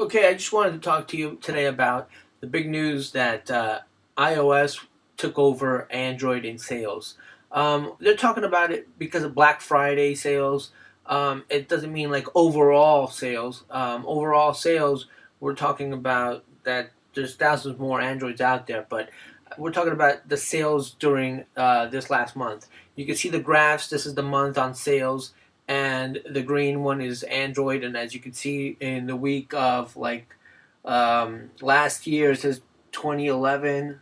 Okay, I just wanted to talk to you today about the big news that iOS took over Android in sales. They're talking about it because of Black Friday sales. It doesn't mean like overall sales. Overall sales, we're talking about that there's thousands more Androids out there, but we're talking about the sales during this last month. You can see the graphs. This is the month on sales, and the green one is Android. And as you can see, in the week of last year, it says 2011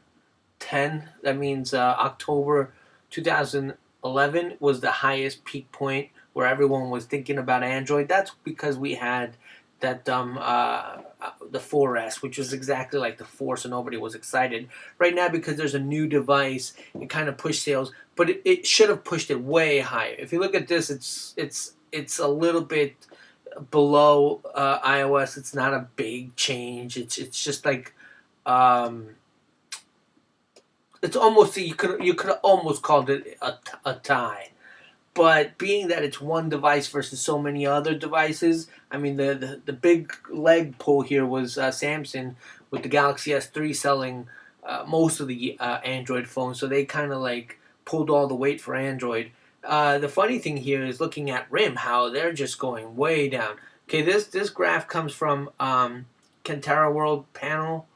10. That means October 2011 was the highest peak point where everyone was thinking about Android. That's because we had that the 4S, which was exactly like the 4, so nobody was excited. Right now, because there's a new device, it kind of pushed sales, but it should have pushed it way higher. If you look at this, it's a little bit below iOS. It's not a big change. It's just like it's almost, you could almost called it a tie. But being that it's one device versus so many other devices, I mean the big leg pull here was Samsung with the Galaxy S3 selling most of the Android phones, so they kind of like pulled all the weight for Android. The funny thing here is looking at RIM, how they're just going way down. Okay, this graph comes from Kentara World Panel.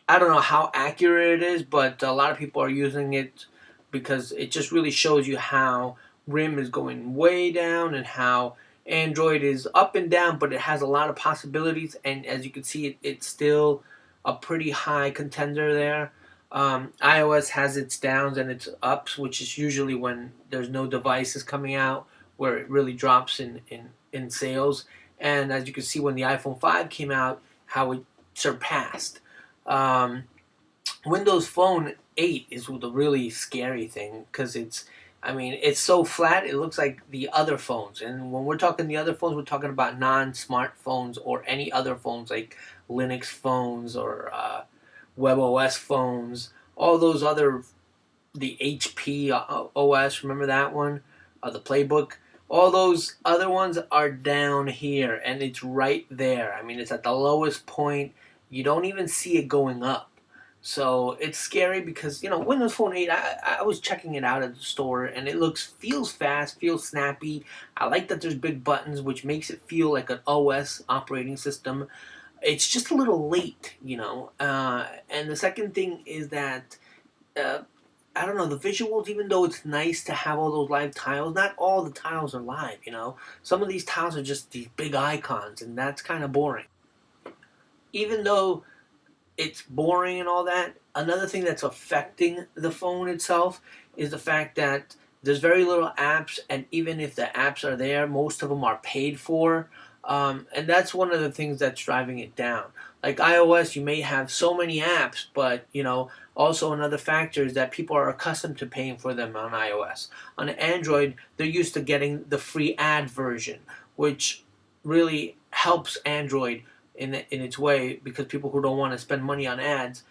I don't know how accurate it is, but a lot of people are using it because it just really shows you how RIM is going way down and how Android is up and down, but it has a lot of possibilities. And as you can see, it's still a pretty high contender there. iOS has its downs and its ups, which is usually when there's no devices coming out, where it really drops in sales. And as you can see, when the iPhone 5 came out, how it surpassed. Um, Windows Phone 8 is the really scary thing because I mean, it's so flat, it looks like the other phones. And when we're talking the other phones, we're talking about non-smartphones or any other phones like Linux phones or WebOS phones. All those other, the HP OS, remember that one? The Playbook. All those other ones are down here, and it's right there. I mean, it's at the lowest point. You don't even see it going up. So it's scary because, Windows Phone 8, I was checking it out at the store, and feels fast, feels snappy. I like that there's big buttons, which makes it feel like an OS operating system. It's just a little late. And the second thing is that, I don't know, the visuals, even though it's nice to have all those live tiles, not all the tiles are live. Some of these tiles are just these big icons, and that's kind of boring. Even though it's boring and all that, another thing that's affecting the phone itself is the fact that there's very little apps, and even if the apps are there, most of them are paid for. And that's one of the things that's driving it down. Like iOS, you may have so many apps, but also another factor is that people are accustomed to paying for them on iOS. On Android, they're used to getting the free ad version, which really helps Android in its way, because people who don't want to spend money on ads,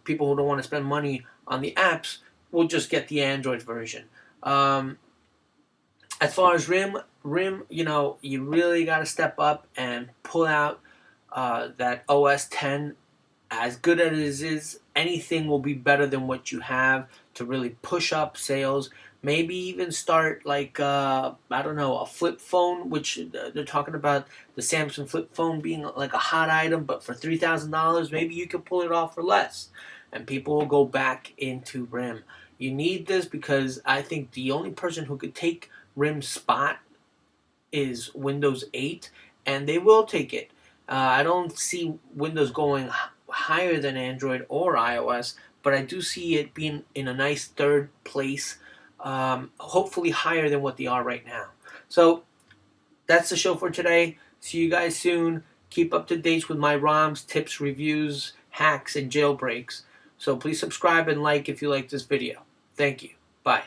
people who don't want to spend money on the apps will just get the Android version. As far as RIM, you really got to step up and pull out that OS 10. As good as it is, anything will be better than what you have to really push up sales. Maybe even start like, I don't know, a flip phone, which they're talking about the Samsung flip phone being like a hot item, but for $3,000, maybe you can pull it off for less. And people will go back into RIM. You need this because I think the only person who could take RIM's spot is Windows 8, and they will take it. I don't see Windows going higher than Android or iOS, but I do see it being in a nice third place, hopefully higher than what they are right now. So that's the show for today. See you guys soon. Keep up to date with my ROMs, tips, reviews, hacks, and jailbreaks. So please subscribe and like if you like this video. Thank you. Bye.